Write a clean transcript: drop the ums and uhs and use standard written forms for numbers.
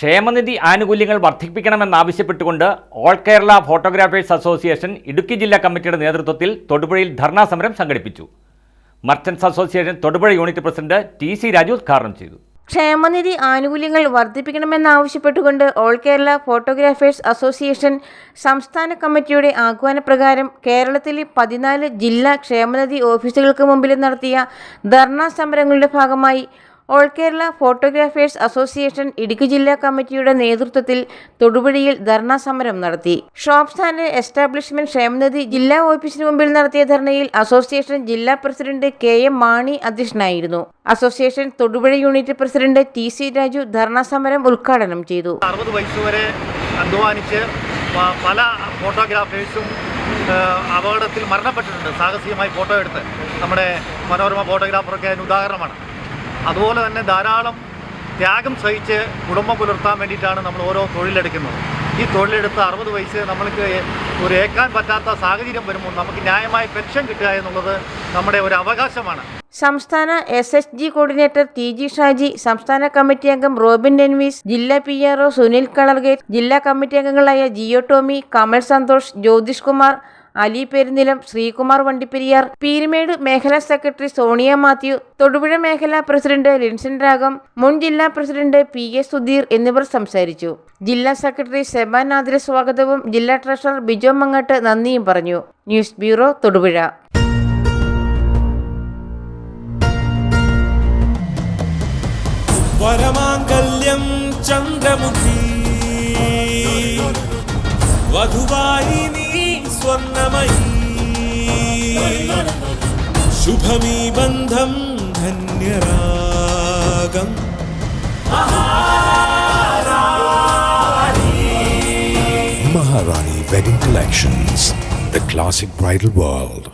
ക്ഷേമനിധി ആനുകൂല്യങ്ങൾ വർദ്ധിപ്പിക്കണമെന്നാവശ്യപ്പെട്ടുകൊണ്ട് all Kerala photographers association Idukki ജില്ലാ കമ്മിറ്റിയുടെ നേതൃത്വത്തിൽ തൊടുപുഴയിൽ ധർണാ സമരം സംഘടിപ്പിച്ചു. Merchants association Thodupuzha unit president T C. Raju ഉദ്ഘാടനം ചെയ്തു. ക്ഷേമനിധി ആനുകൂല്യങ്ങൾ വർദ്ധിപ്പിക്കണമെന്നാവശ്യപ്പെട്ടുകൊണ്ട് ഓൾ കേരള ഫോട്ടോഗ്രാഫേഴ്സ് അസോസിയേഷൻ സംസ്ഥാന കമ്മിറ്റിയുടെ ആഹ്വാനപ്രകാരം കേരളത്തിലെ 14 ജില്ലാ ക്ഷേമനിധി ഓഫീസുകൾക്ക് മുമ്പിൽ നടത്തിയ ധർണാ സമരങ്ങളുടെ ഭാഗമായി all Kerala photographers association Idukki ജില്ലാ കമ്മിറ്റിയുടെ നേതൃത്വത്തിൽ തൊടുപുഴയിൽ ധർണാ സമരം നടത്തി. ഷോപ്സ് ആൻഡ് എസ്റ്റാബ്ലിഷ്മെന്റ് ക്ഷേമനിധി ജില്ലാ ഓഫീസിന് മുമ്പിൽ നടത്തിയ ധർണയിൽ അസോസിയേഷൻ ജില്ലാ പ്രസിഡന്റ് കെ.എം. മാണി അധ്യക്ഷനായിരുന്നു. Association Thodupuzha unit president T C. Raju ധർണാ സമരം ഉദ്ഘാടനം ചെയ്തു. 60 വയസ്സുവരെ അധ്വാനിച്ച് പല ഫോട്ടോഗ്രാഫേഴ്സും അപകടത്തിൽ മരണപ്പെട്ടിട്ടുണ്ട്. സാഹസികമായി ഫോട്ടോ എടുത്ത് നമ്മുടെ മനോരമ ഫോട്ടോഗ്രാഫറൊക്കെ അതിന് ഉദാഹരണമാണ്. അതുപോലെ തന്നെ ധാരാളം ത്യാഗം സഹിച്ച് കുടുംബം പുലർത്താൻ വേണ്ടിയിട്ടാണ് നമ്മൾ ഓരോ തൊഴിലെടുക്കുന്നത്. ഈ തൊഴിലെടുത്ത് 60 വയസ്സ് നമ്മൾക്ക് ഒരു ഏക്കാൻ പറ്റാത്ത സാഹചര്യം വരുമ്പോൾ നമുക്ക് ന്യായമായ പെൻഷൻ കിട്ടുക എന്നുള്ളത് നമ്മുടെ ഒരു അവകാശമാണ്. സംസ്ഥാന SHG കോർഡിനേറ്റർ ടി.ജി. ഷാജി, സംസ്ഥാന കമ്മിറ്റി അംഗം റോബിൻ ഡെൻവീസ്, ജില്ലാ PRO സുനിൽ കളർഗേറ്റ്, ജില്ലാ കമ്മിറ്റി അംഗങ്ങളായ ജിയോ ടോമി, കമൽ സന്തോഷ്, ജ്യോതിഷ് കുമാർ, അലി പെരുന്നിലം, ശ്രീകുമാർ വണ്ടിപ്പെരിയാർ, പീരുമേട് മേഖലാ സെക്രട്ടറി സോണിയ മാത്യു, തൊടുപുഴ മേഖലാ പ്രസിഡന്റ് ലിൻസൺ രാഗം, മുൻ ജില്ലാ പ്രസിഡന്റ് P.A. സുധീർ എന്നിവർ സംസാരിച്ചു. ജില്ലാ സെക്രട്ടറി സെബാൻ നാദിര സ്വാഗതവും ജില്ലാ ട്രഷറർ ബിജോ മങ്ങട്ട് നന്ദിയും പറഞ്ഞു. News bureau, Thodupuzha. വരമാംഗല്യം ചന്ദ്രമുഖി വധുവായി നീ സ്വർണമയി ശുഭമീ ബന്ധം ധന്യരാഗം Maharani Wedding Collections, the classic bridal world.